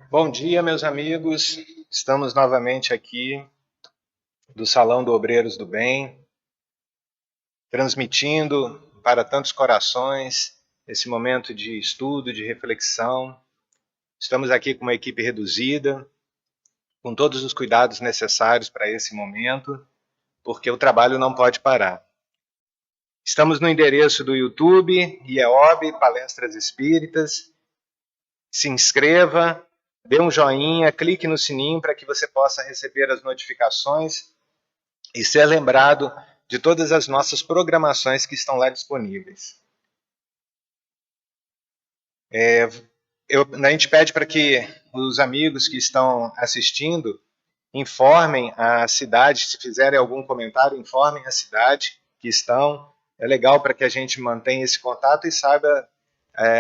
Bom dia, meus amigos. Estamos novamente aqui do Salão do Obreiros do Bem, transmitindo para tantos corações esse momento de estudo, de reflexão. Estamos aqui com uma equipe reduzida, com todos os cuidados necessários para esse momento, porque o trabalho não pode parar. Estamos no endereço do YouTube, IEOB, Palestras Espíritas. Se inscreva, dê um joinha, clique no sininho para que você possa receber as notificações e ser lembrado de todas as nossas programações que estão lá disponíveis. A gente pede para que os amigos que estão assistindo informem a cidade, se fizerem algum comentário, informem a cidade que estão. É legal para que a gente mantenha esse contato e saiba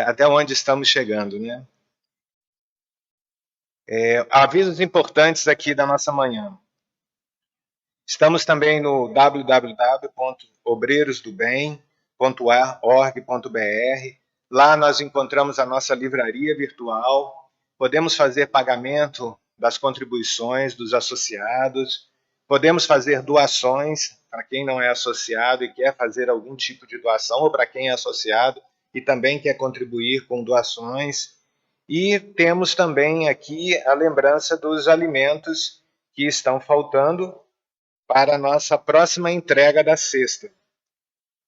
até onde estamos chegando, né? Avisos importantes aqui da nossa manhã. Estamos também no www.obreirosdobem.org.br. Lá nós encontramos a nossa livraria virtual. Podemos fazer pagamento das contribuições dos associados. Podemos fazer doações para quem não é associado e quer fazer algum tipo de doação, ou para quem é associado e também quer contribuir com doações. E temos também aqui a lembrança dos alimentos que estão faltando para a nossa próxima entrega da cesta,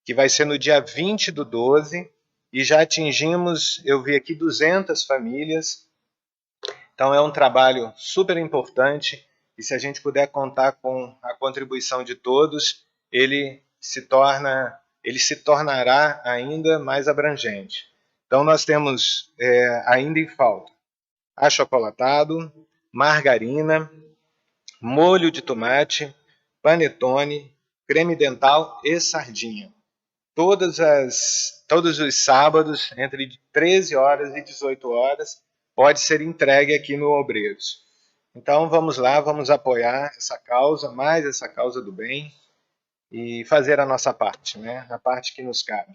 que vai ser no dia 20/12, e já atingimos, eu vi aqui, 200 famílias. Então é um trabalho super importante, e se a gente puder contar com a contribuição de todos, ele se tornará ainda mais abrangente. Então nós temos ainda em falta achocolatado, margarina, molho de tomate, panetone, creme dental e sardinha. Todos os sábados, entre 13 horas e 18 horas, pode ser entregue aqui no Obreiros. Então vamos lá, vamos apoiar essa causa, mais essa causa do bem, e fazer a nossa parte, né? A parte que nos cabe.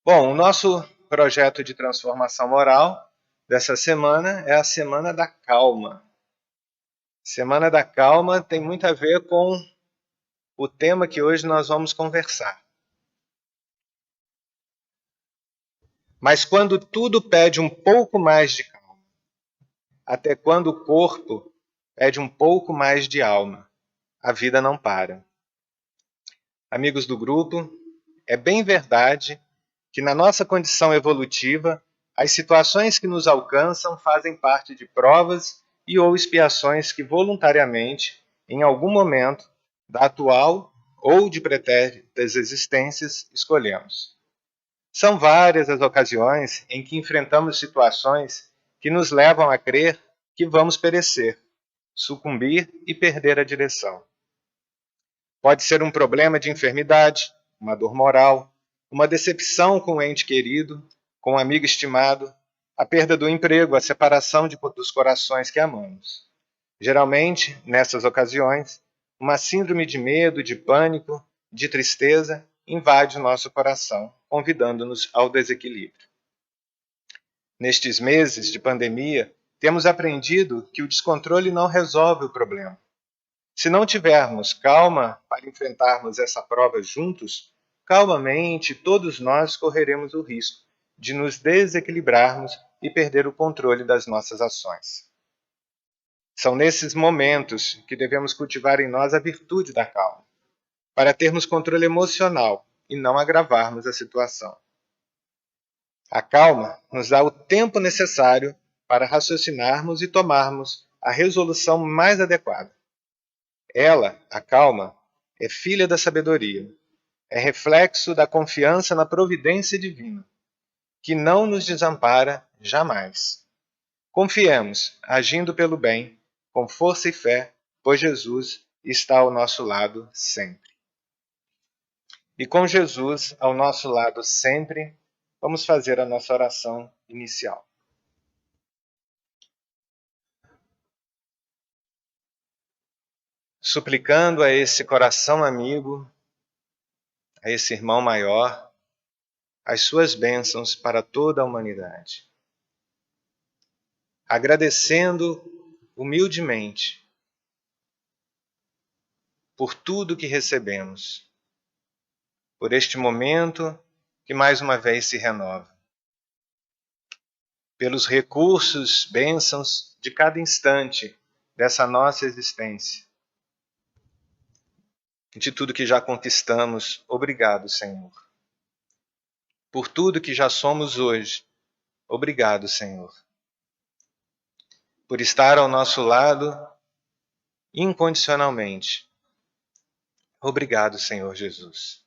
Bom, o nosso projeto de transformação moral dessa semana é a Semana da Calma. Semana da Calma tem muito a ver com o tema que hoje nós vamos conversar. Mas quando tudo pede um pouco mais de calma, até quando o corpo pede um pouco mais de alma, a vida não para. Amigos do grupo, é bem verdade que na nossa condição evolutiva, as situações que nos alcançam fazem parte de provas e ou expiações que voluntariamente, em algum momento da atual ou de pretéritas existências, escolhemos. São várias as ocasiões em que enfrentamos situações que nos levam a crer que vamos perecer, sucumbir e perder a direção. Pode ser um problema de enfermidade, uma dor moral, uma decepção com um ente querido, com um amigo estimado, a perda do emprego, a separação dos corações que amamos. Geralmente, nessas ocasiões, uma síndrome de medo, de pânico, de tristeza invade o nosso coração, convidando-nos ao desequilíbrio. Nestes meses de pandemia, temos aprendido que o descontrole não resolve o problema. Se não tivermos calma para enfrentarmos essa prova juntos, calmamente todos nós correremos o risco de nos desequilibrarmos e perder o controle das nossas ações. São nesses momentos que devemos cultivar em nós a virtude da calma, para termos controle emocional e não agravarmos a situação. A calma nos dá o tempo necessário para raciocinarmos e tomarmos a resolução mais adequada. Ela, a calma, é filha da sabedoria, é reflexo da confiança na providência divina, que não nos desampara jamais. Confiemos, agindo pelo bem, com força e fé, pois Jesus está ao nosso lado sempre. E com Jesus ao nosso lado sempre, vamos fazer a nossa oração inicial. Suplicando a esse coração amigo, a esse irmão maior, as suas bênçãos para toda a humanidade. agradecendo humildemente por tudo que recebemos, por este momento que mais uma vez se renova, pelos recursos, bênçãos de cada instante dessa nossa existência, de tudo que já conquistamos. Obrigado, Senhor. Por tudo que já somos hoje. Obrigado, Senhor. Por estar ao nosso lado incondicionalmente. Obrigado, Senhor Jesus.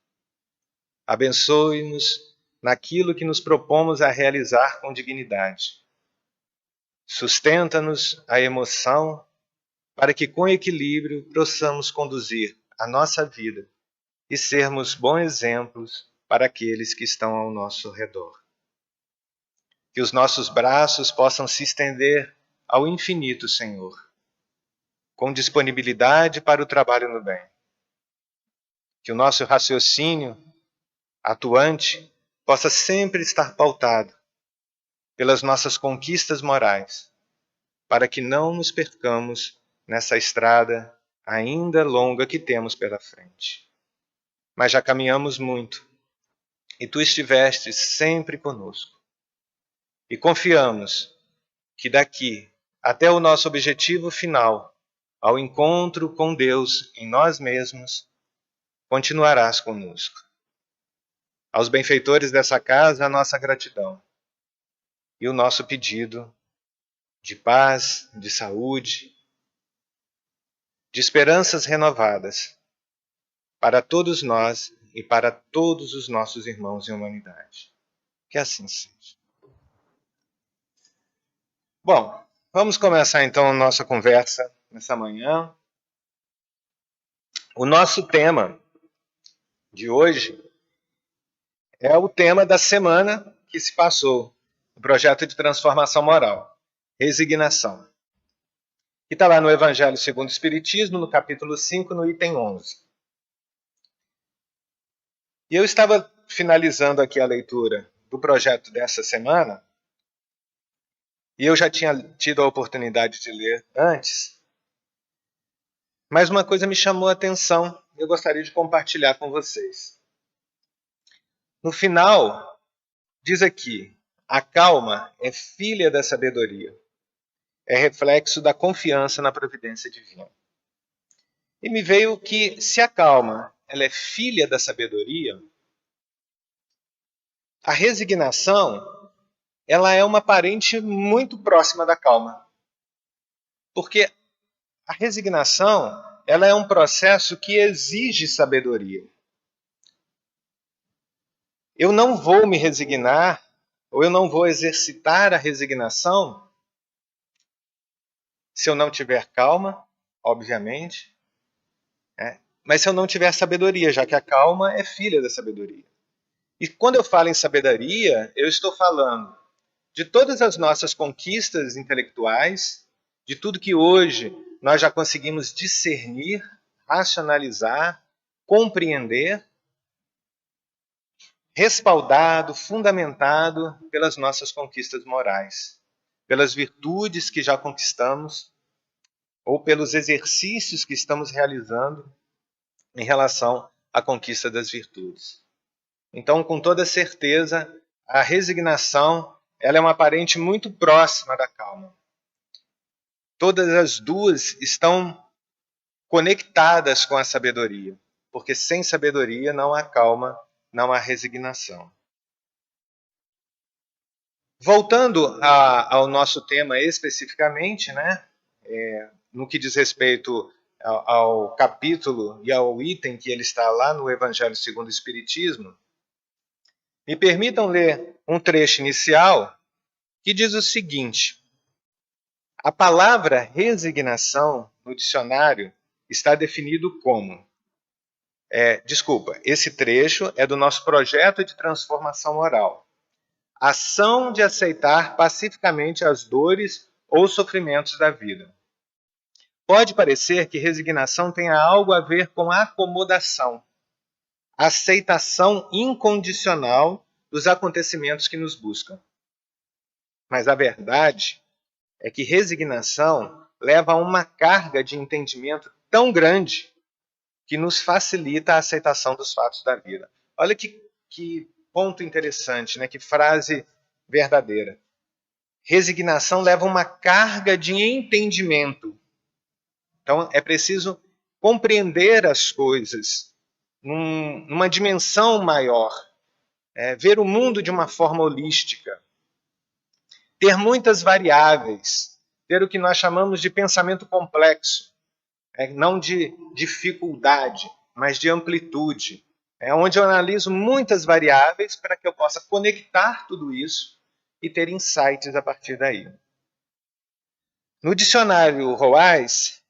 Abençoe-nos naquilo que nos propomos a realizar com dignidade. Sustenta-nos a emoção para que com equilíbrio possamos conduzir a nossa vida e sermos bons exemplos para aqueles que estão ao nosso redor. Que os nossos braços possam se estender ao infinito, Senhor, com disponibilidade para o trabalho no bem. Que o nosso raciocínio atuante possa sempre estar pautado pelas nossas conquistas morais, para que não nos percamos nessa estrada ainda longa que temos pela frente. Mas já caminhamos muito, e Tu estiveste sempre conosco. E confiamos que daqui até o nosso objetivo final, ao encontro com Deus em nós mesmos, continuarás conosco. Aos benfeitores dessa casa, a nossa gratidão e o nosso pedido de paz, de saúde, de esperanças renovadas para todos nós e para todos os nossos irmãos em humanidade. Que assim seja. Bom, vamos começar então a nossa conversa nessa manhã. O nosso tema de hoje é o tema da semana que se passou, o projeto de transformação moral, resignação. Que está lá no Evangelho segundo o Espiritismo, no capítulo 5, no item 11. E eu estava finalizando aqui a leitura do projeto dessa semana, e eu já tinha tido a oportunidade de ler antes, mas uma coisa me chamou a atenção e eu gostaria de compartilhar com vocês. No final, diz aqui, a calma é filha da sabedoria, é reflexo da confiança na providência divina. E me veio que, se a calma ela é filha da sabedoria, a resignação ela é uma parente muito próxima da calma. Porque a resignação ela é um processo que exige sabedoria. Eu não vou me resignar, ou eu não vou exercitar a resignação se eu não tiver calma, obviamente, mas se eu não tiver sabedoria, já que a calma é filha da sabedoria. E quando eu falo em sabedoria, eu estou falando de todas as nossas conquistas intelectuais, de tudo que hoje nós já conseguimos discernir, racionalizar, compreender, respaldado, fundamentado pelas nossas conquistas morais, pelas virtudes que já conquistamos ou pelos exercícios que estamos realizando em relação à conquista das virtudes. Então, com toda certeza, a resignação ela é uma parente muito próxima da calma. Todas as duas estão conectadas com a sabedoria, porque sem sabedoria não há calma, não há resignação. Voltando ao nosso tema especificamente, no que diz respeito ao capítulo e ao item que ele está lá no Evangelho segundo o Espiritismo, me permitam ler um trecho inicial que diz o seguinte: a palavra resignação no dicionário está definido como... esse trecho é do nosso projeto de transformação moral. Ação de aceitar pacificamente as dores ou sofrimentos da vida. Pode parecer que resignação tenha algo a ver com acomodação, aceitação incondicional dos acontecimentos que nos buscam. Mas a verdade é que resignação leva a uma carga de entendimento tão grande que nos facilita a aceitação dos fatos da vida. Olha que ponto interessante, né? Que frase verdadeira. Resignação leva uma carga de entendimento. Então, é preciso compreender as coisas numa dimensão maior, ver o mundo de uma forma holística, ter muitas variáveis, ter o que nós chamamos de pensamento complexo, não de dificuldade, mas de amplitude, onde eu analiso muitas variáveis para que eu possa conectar tudo isso e ter insights a partir daí. No dicionário Roais,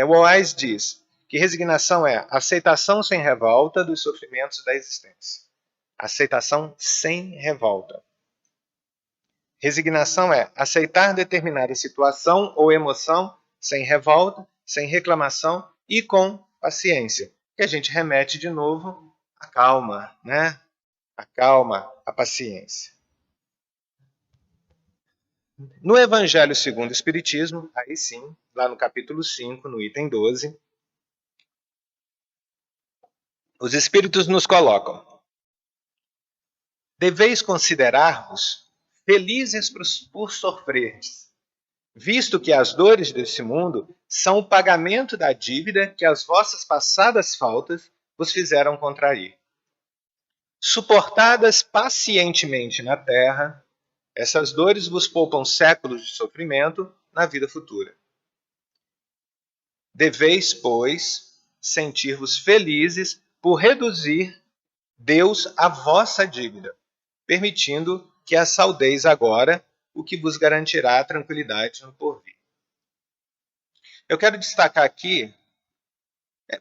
Roais diz que resignação é aceitação sem revolta dos sofrimentos da existência. Aceitação sem revolta. Resignação é aceitar determinada situação ou emoção sem revolta, sem reclamação e com paciência. Que a gente remete de novo à calma, né? A calma, a paciência. No Evangelho segundo o Espiritismo, aí sim, lá no capítulo 5, no item 12, os Espíritos nos colocam: deveis considerar-vos felizes por sofrerdes, visto que as dores desse mundo são o pagamento da dívida que as vossas passadas faltas vos fizeram contrair. Suportadas pacientemente na terra, essas dores vos poupam séculos de sofrimento na vida futura. Deveis, pois, sentir-vos felizes por reduzir Deus a vossa dívida, permitindo que a saldeis agora, o que vos garantirá a tranquilidade no porvir. Eu quero destacar aqui,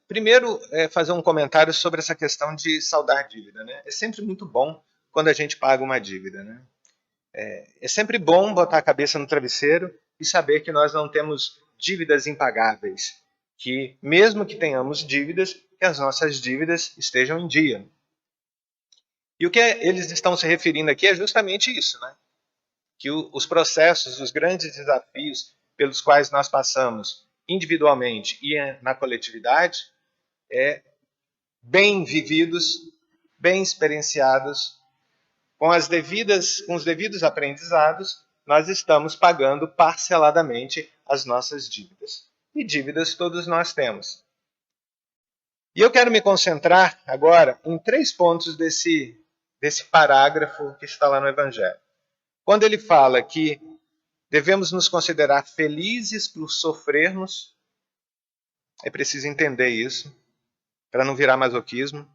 primeiro, fazer um comentário sobre essa questão de saldar dívida, né? É sempre muito bom quando a gente paga uma dívida, né? É sempre bom botar a cabeça no travesseiro e saber que nós não temos dívidas impagáveis, que mesmo que tenhamos dívidas, que as nossas dívidas estejam em dia. E o que eles estão se referindo aqui é justamente isso, né? Que os processos, os grandes desafios pelos quais nós passamos individualmente e na coletividade, bem vividos, bem experienciados, com os devidos aprendizados, nós estamos pagando parceladamente as nossas dívidas. E dívidas todos nós temos. E eu quero me concentrar agora em 3 pontos desse parágrafo que está lá no Evangelho. Quando ele fala que devemos nos considerar felizes por sofrermos, é preciso entender isso, para não virar masoquismo.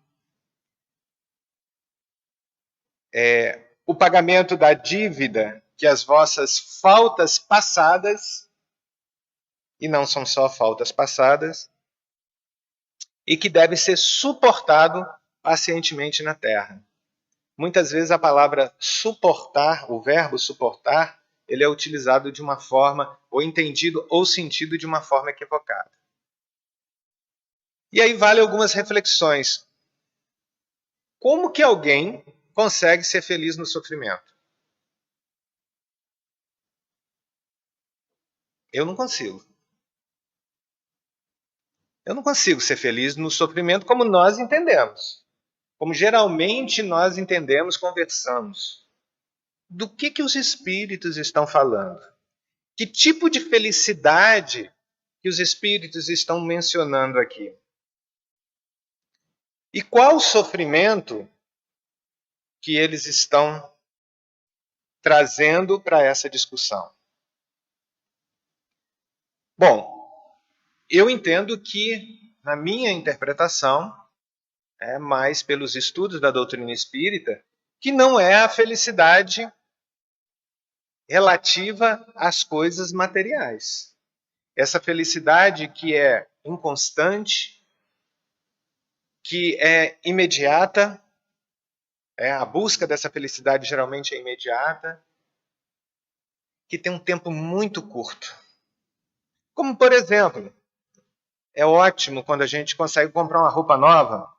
O pagamento da dívida que as vossas faltas passadas, e não são só faltas passadas, e que deve ser suportado pacientemente na terra. Muitas vezes a palavra suportar, o verbo suportar, ele é utilizado de uma forma, ou entendido ou sentido de uma forma equivocada. E aí vale algumas reflexões. Como que alguém consegue ser feliz no sofrimento? Eu não consigo. Eu não consigo ser feliz no sofrimento como nós entendemos. Como geralmente nós entendemos, conversamos. Do que os espíritos estão falando? Que tipo de felicidade que os espíritos estão mencionando aqui? E qual o sofrimento que eles estão trazendo para essa discussão? Bom, eu entendo que, na minha interpretação, mais pelos estudos da doutrina espírita, que não é a felicidade relativa às coisas materiais. Essa felicidade que é inconstante, que é imediata, a busca dessa felicidade geralmente é imediata, que tem um tempo muito curto. Como, por exemplo, é ótimo quando a gente consegue comprar uma roupa nova,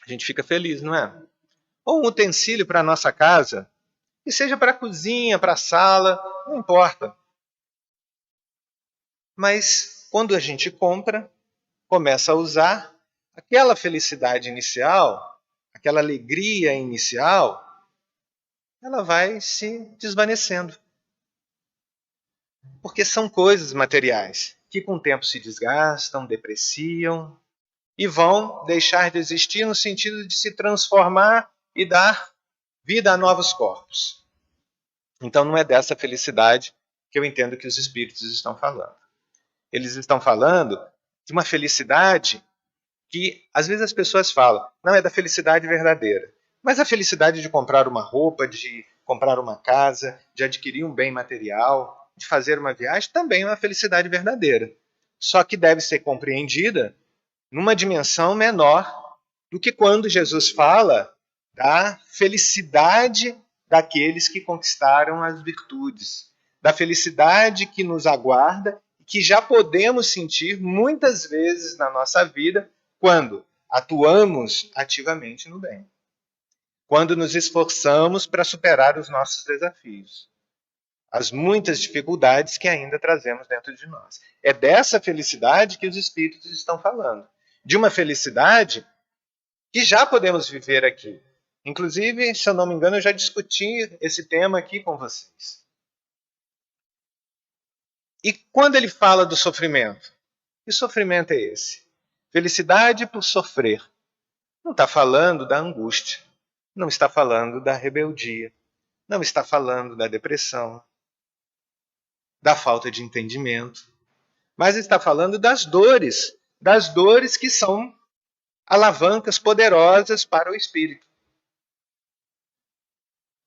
a gente fica feliz, não é? Ou um utensílio para a nossa casa, que seja para a cozinha, para a sala, não importa. Mas quando a gente compra, começa a usar, aquela felicidade inicial, aquela alegria inicial, ela vai se desvanecendo. Porque são coisas materiais que com o tempo se desgastam, depreciam e vão deixar de existir no sentido de se transformar e dar vida a novos corpos. Então não é dessa felicidade que eu entendo que os espíritos estão falando. Eles estão falando de uma felicidade que às vezes as pessoas falam, não é da felicidade verdadeira. Mas a felicidade de comprar uma roupa, de comprar uma casa, de adquirir um bem material, de fazer uma viagem, também é uma felicidade verdadeira. Só que deve ser compreendida numa dimensão menor do que quando Jesus fala da felicidade daqueles que conquistaram as virtudes, da felicidade que nos aguarda, que já podemos sentir muitas vezes na nossa vida quando atuamos ativamente no bem, quando nos esforçamos para superar os nossos desafios, as muitas dificuldades que ainda trazemos dentro de nós. É dessa felicidade que os espíritos estão falando, de uma felicidade que já podemos viver aqui. Inclusive, se eu não me engano, eu já discuti esse tema aqui com vocês. E quando ele fala do sofrimento, que sofrimento é esse? Felicidade por sofrer. Não está falando da angústia, não está falando da rebeldia, não está falando da depressão, da falta de entendimento, mas está falando das dores que são alavancas poderosas para o espírito.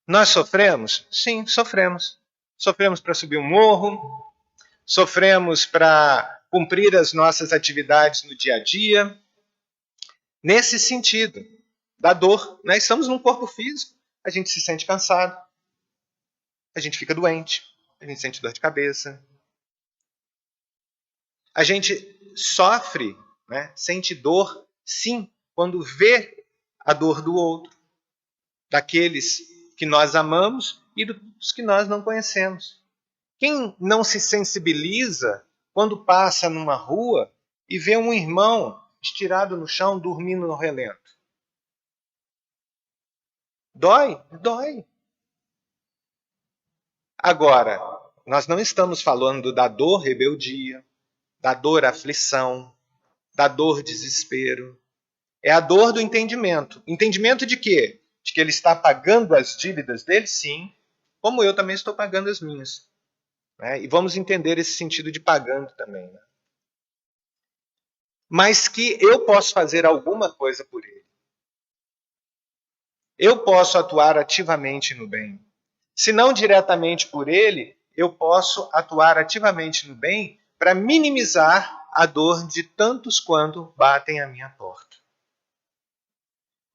Nós sofremos? Sim, sofremos. Sofremos para subir um morro, sofremos para cumprir as nossas atividades no dia a dia. Nesse sentido, da dor. Nós estamos num corpo físico, a gente se sente cansado, a gente fica doente, a gente sente dor de cabeça. A gente sofre, né, sente dor, sim, quando vê a dor do outro, daqueles que nós amamos e dos que nós não conhecemos. Quem não se sensibiliza quando passa numa rua e vê um irmão estirado no chão, dormindo no relento? Dói? Dói. Agora, nós não estamos falando da dor rebeldia, da dor aflição, da dor desespero. É a dor do entendimento. Entendimento de quê? De que ele está pagando as dívidas dele, sim, como eu também estou pagando as minhas. Né? E vamos entender esse sentido de pagando também. Né? Mas que eu posso fazer alguma coisa por ele. Eu posso atuar ativamente no bem. Se não diretamente por ele, eu posso atuar ativamente no bem para minimizar a dor de tantos quanto batem à minha porta.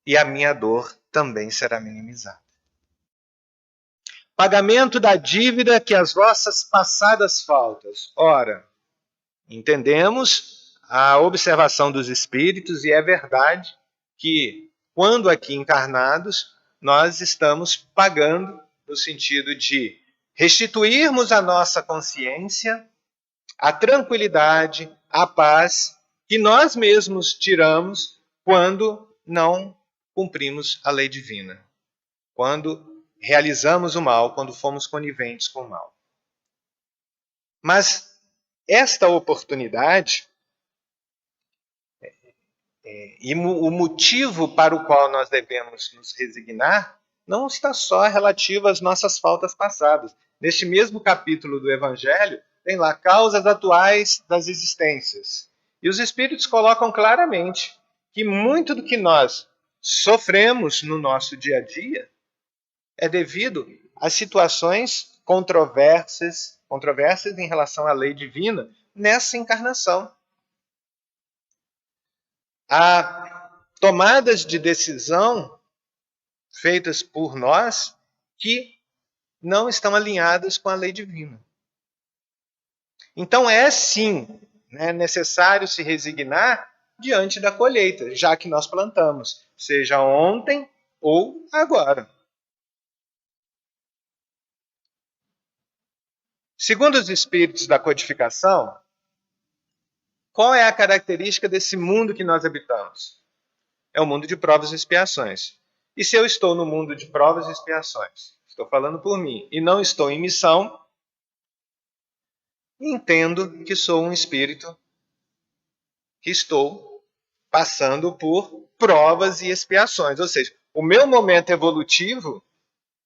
E a minha dor também será minimizada. Pagamento da dívida que as vossas passadas faltas. Ora, entendemos a observação dos espíritos e é verdade que, quando aqui encarnados, nós estamos pagando no sentido de restituirmos à nossa consciência a tranquilidade, a paz que nós mesmos tiramos quando não cumprimos a lei divina, quando realizamos o mal, quando fomos coniventes com o mal. Mas esta oportunidade e o motivo para o qual nós devemos nos resignar não está só relativo às nossas faltas passadas. Neste mesmo capítulo do Evangelho, tem lá causas atuais das existências. E os Espíritos colocam claramente que muito do que nós sofremos no nosso dia a dia é devido às situações controversas em relação à lei divina nessa encarnação. Há tomadas de decisão feitas por nós que não estão alinhadas com a lei divina. Então é sim, né, necessário se resignar diante da colheita, já que nós plantamos, seja ontem ou agora. Segundo os espíritos da codificação, qual é a característica desse mundo que nós habitamos? É o mundo de provas e expiações. E se eu estou no mundo de provas e expiações, estou falando por mim, e não estou em missão, entendo que sou um espírito que estou passando por provas e expiações. Ou seja, o meu momento evolutivo,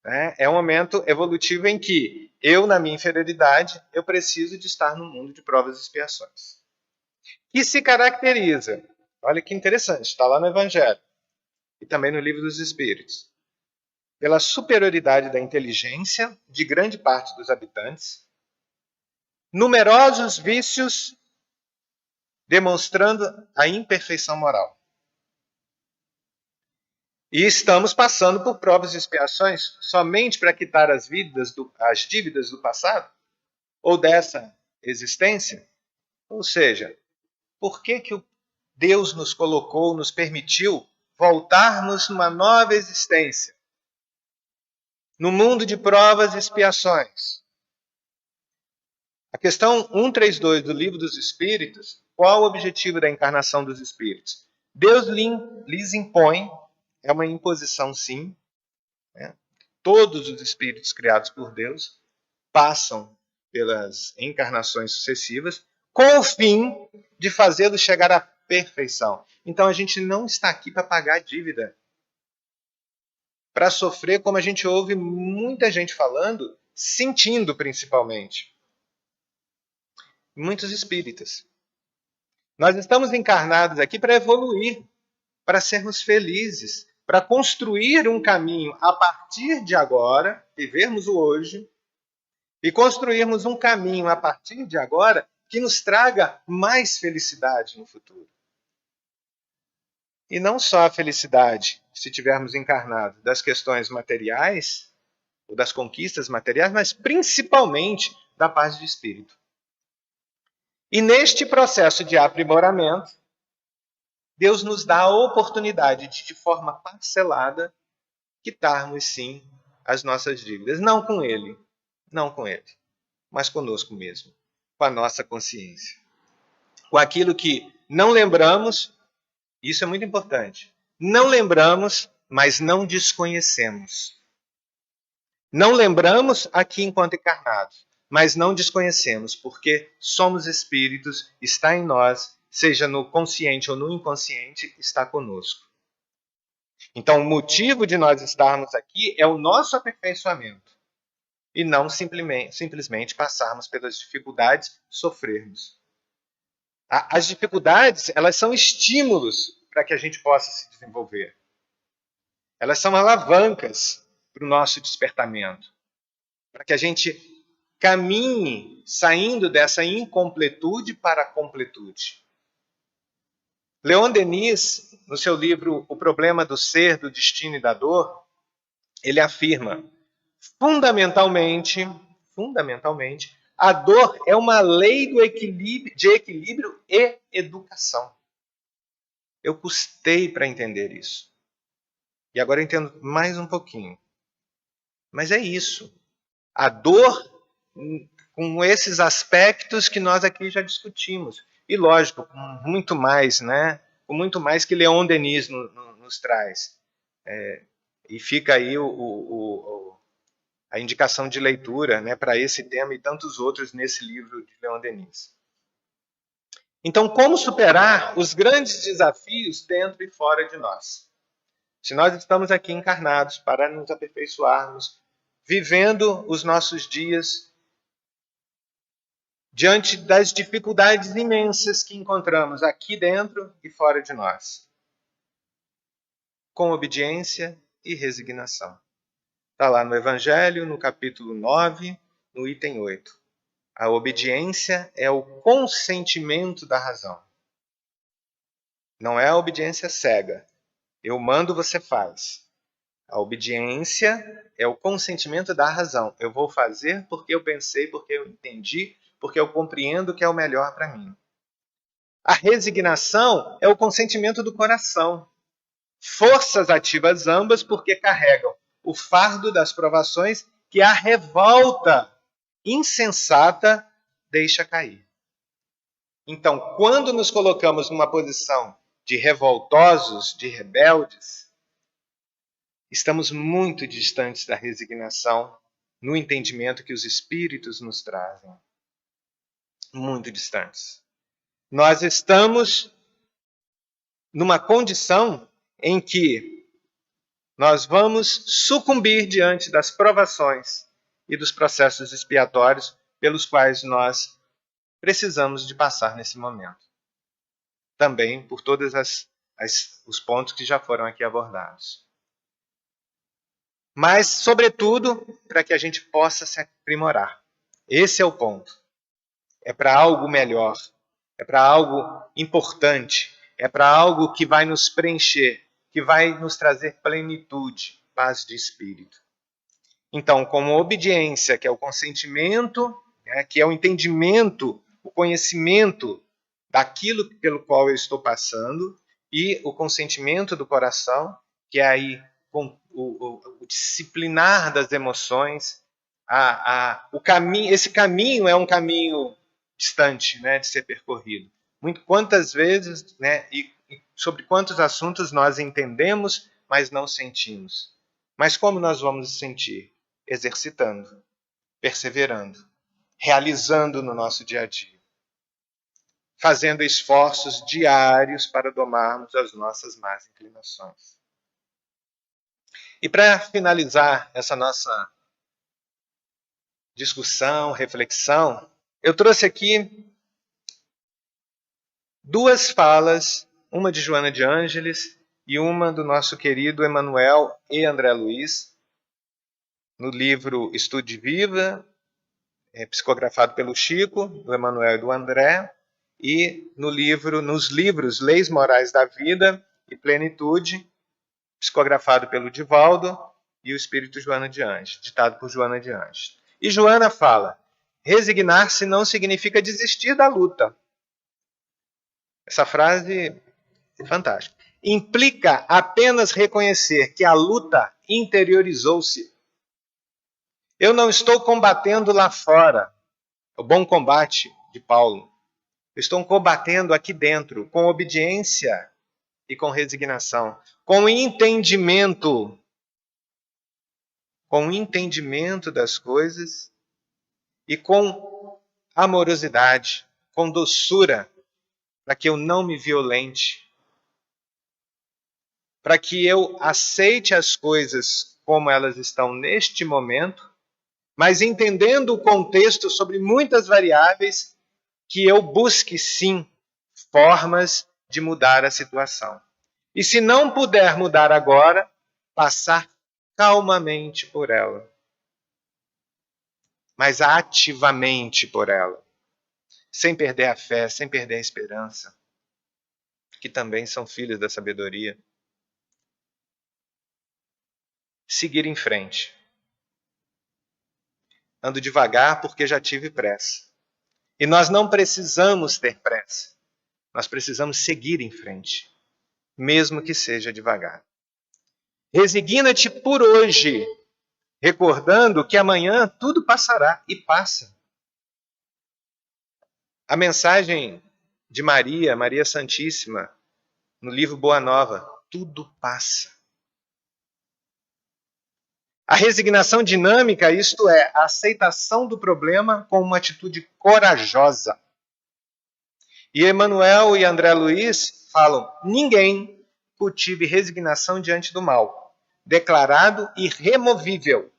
né, é um momento evolutivo em que eu, na minha inferioridade, eu preciso de estar no mundo de provas e expiações. Que se caracteriza, olha que interessante, está lá no Evangelho e também no Livro dos Espíritos, pela superioridade da inteligência de grande parte dos habitantes, numerosos vícios demonstrando a imperfeição moral. E estamos passando por provas e expiações somente para quitar as dívidas do passado? Ou dessa existência? Ou seja, por que Deus nos colocou, nos permitiu voltarmos numa nova existência? No mundo de provas e expiações. A questão 132 do Livro dos Espíritos, qual o objetivo da encarnação dos espíritos? Deus lhes impõe, é uma imposição sim, né? Todos os espíritos criados por Deus passam pelas encarnações sucessivas com o fim de fazê-los chegar à perfeição. Então a gente não está aqui para pagar dívida, para sofrer, como a gente ouve muita gente falando, sentindo principalmente. Muitos espíritas. Nós estamos encarnados aqui para evoluir, para sermos felizes, para construir um caminho a partir de agora, vivermos o hoje, e construirmos um caminho a partir de agora que nos traga mais felicidade no futuro. E não só a felicidade, se tivermos encarnado, das questões materiais, ou das conquistas materiais, mas principalmente da paz de espírito. E neste processo de aprimoramento, Deus nos dá a oportunidade de forma parcelada, quitarmos sim as nossas dívidas. Não com Ele, mas conosco mesmo, com a nossa consciência. Com aquilo que não lembramos, isso é muito importante. Não lembramos, mas não desconhecemos. Não lembramos aqui enquanto encarnados, mas não desconhecemos, porque somos espíritos, está em nós, seja no consciente ou no inconsciente, está conosco. Então, o motivo de nós estarmos aqui é o nosso aperfeiçoamento, e não simplesmente passarmos pelas dificuldades, sofrermos. As dificuldades, elas são estímulos para que a gente possa se desenvolver. Elas são alavancas para o nosso despertamento, para que a gente caminhe saindo dessa incompletude para a completude. Leon Denis, no seu livro O Problema do Ser, do Destino e da Dor, ele afirma, fundamentalmente, a dor é uma lei de equilíbrio e educação. Eu custei para entender isso. E agora eu entendo mais um pouquinho. Mas é isso. A dor, com esses aspectos que nós aqui já discutimos. E lógico, com muito mais, né? Com muito mais que Leon Denis nos traz. E fica aí a indicação de leitura, né, para esse tema e tantos outros nesse livro de Leon Denis. Então, como superar os grandes desafios dentro e fora de nós? Se nós estamos aqui encarnados para nos aperfeiçoarmos, vivendo os nossos dias diante das dificuldades imensas que encontramos aqui dentro e fora de nós, com obediência e resignação. Está lá no Evangelho, no capítulo 9, no item 8. A obediência é o consentimento da razão. Não é a obediência cega. Eu mando, você faz. A obediência é o consentimento da razão. Eu vou fazer porque eu pensei, porque eu entendi, porque eu compreendo que é o melhor para mim. A resignação é o consentimento do coração. Forças ativas ambas porque carregam o fardo das provações que a revolta insensata deixa cair. Então, quando nos colocamos numa posição de revoltosos, de rebeldes, estamos muito distantes da resignação no entendimento que os Espíritos nos trazem. Muito distantes. Nós estamos numa condição em que nós vamos sucumbir diante das provações e dos processos expiatórios pelos quais nós precisamos de passar nesse momento. Também por todos os pontos que já foram aqui abordados. Mas, sobretudo, para que a gente possa se aprimorar. Esse é o ponto. É para algo melhor. É para algo importante. É para algo que vai nos preencher, que vai nos trazer plenitude, paz de espírito. Então, como obediência, que é o consentimento, que é o entendimento, o conhecimento daquilo pelo qual eu estou passando, e o consentimento do coração, que é aí o disciplinar das emoções, o caminho, esse caminho é um caminho distante, de ser percorrido. Quantas vezes, e sobre quantos assuntos nós entendemos, mas não sentimos. Mas como nós vamos sentir? Exercitando, perseverando, realizando no nosso dia a dia, fazendo esforços diários para domarmos as nossas más inclinações. E para finalizar essa nossa discussão, reflexão, eu trouxe aqui duas falas, uma de Joana de Ângeles e uma do nosso querido Emmanuel e André Luiz, no livro Estude Viva, psicografado pelo Chico, do Emmanuel e do André, e nos livros Leis Morais da Vida e Plenitude, psicografado pelo Divaldo e o Espírito Joana de Anjos, ditado por Joana de Anjos. E Joana fala: resignar-se não significa desistir da luta. Essa frase é fantástica. Implica apenas reconhecer que a luta interiorizou-se. Eu não estou combatendo lá fora, o bom combate de Paulo. Eu estou combatendo aqui dentro, com obediência e com resignação, com entendimento das coisas e com amorosidade, com doçura, para que eu não me violente, para que eu aceite as coisas como elas estão neste momento, mas entendendo o contexto sobre muitas variáveis, que eu busque sim formas de mudar a situação. E se não puder mudar agora, passar calmamente por ela, mas ativamente por ela, sem perder a fé, sem perder a esperança, que também são filhos da sabedoria. Seguir em frente. Ando devagar porque já tive pressa. E nós não precisamos ter pressa. Nós precisamos seguir em frente, mesmo que seja devagar. Resigna-te por hoje, recordando que amanhã tudo passará e passa. A mensagem de Maria, Maria Santíssima, no livro Boa Nova, tudo passa. A resignação dinâmica, isto é, a aceitação do problema com uma atitude corajosa. E Emmanuel e André Luiz falam: ninguém cultive resignação diante do mal, declarado irremovível,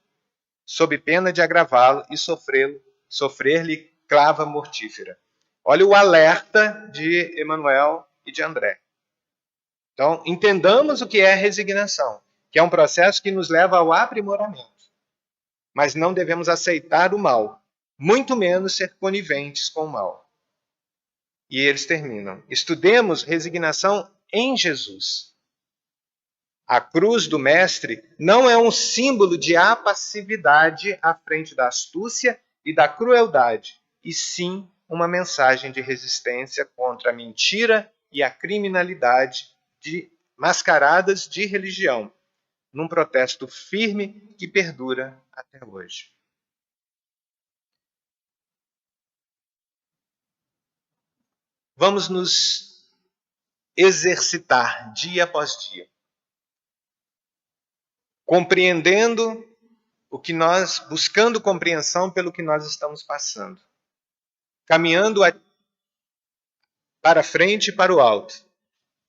sob pena de agravá-lo e sofrer-lhe clava mortífera. Olha o alerta de Emmanuel e de André. Então, entendamos o que é resignação, que é um processo que nos leva ao aprimoramento. Mas não devemos aceitar o mal, muito menos ser coniventes com o mal. E eles terminam: estudemos resignação em Jesus. A cruz do Mestre não é um símbolo de apassividade à frente da astúcia e da crueldade, e sim uma mensagem de resistência contra a mentira e a criminalidade mascaradas de religião, num protesto firme que perdura até hoje. vamos nos exercitar dia após dia, compreendendo buscando compreensão pelo que nós estamos passando, caminhando para frente e para o alto,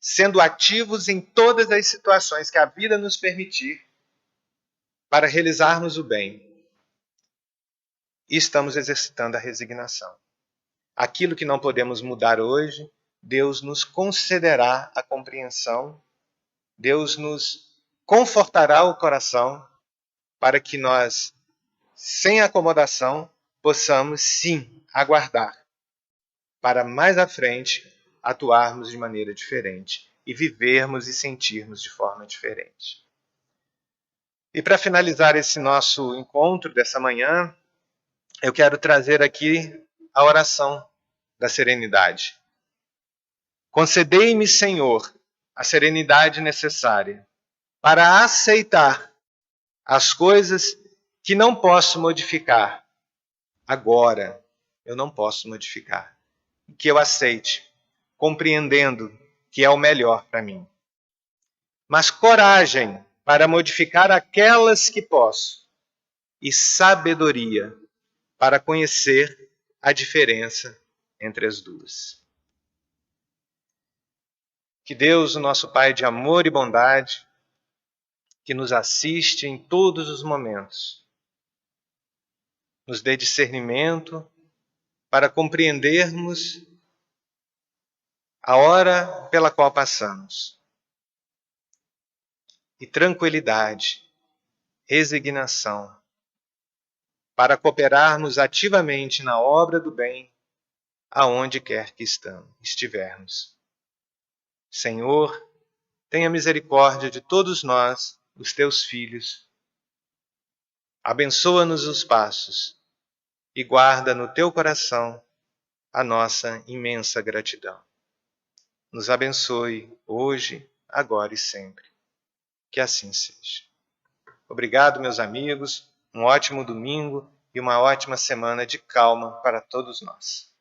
sendo ativos em todas as situações que a vida nos permitir para realizarmos o bem. E estamos exercitando a resignação. Aquilo que não podemos mudar hoje, Deus nos concederá a compreensão, Deus nos confortará o coração para que nós, sem acomodação, possamos sim aguardar para mais à frente atuarmos de maneira diferente e vivermos e sentirmos de forma diferente. E para finalizar esse nosso encontro dessa manhã, eu quero trazer aqui a oração da serenidade. Concedei-me, Senhor, a serenidade necessária para aceitar as coisas que não posso modificar. Agora, eu não posso modificar. Que eu aceite, compreendendo que é o melhor para mim. Mas coragem para modificar aquelas que posso e sabedoria para conhecer a diferença entre as duas. Que Deus, o nosso Pai de amor e bondade, que nos assiste em todos os momentos, nos dê discernimento para compreendermos a hora pela qual passamos. E tranquilidade, resignação, para cooperarmos ativamente na obra do bem, aonde quer que estivermos. Senhor, tenha misericórdia de todos nós, os teus filhos. Abençoa-nos os passos e guarda no teu coração a nossa imensa gratidão. Nos abençoe hoje, agora e sempre. Que assim seja. Obrigado, meus amigos. Um ótimo domingo e uma ótima semana de calma para todos nós.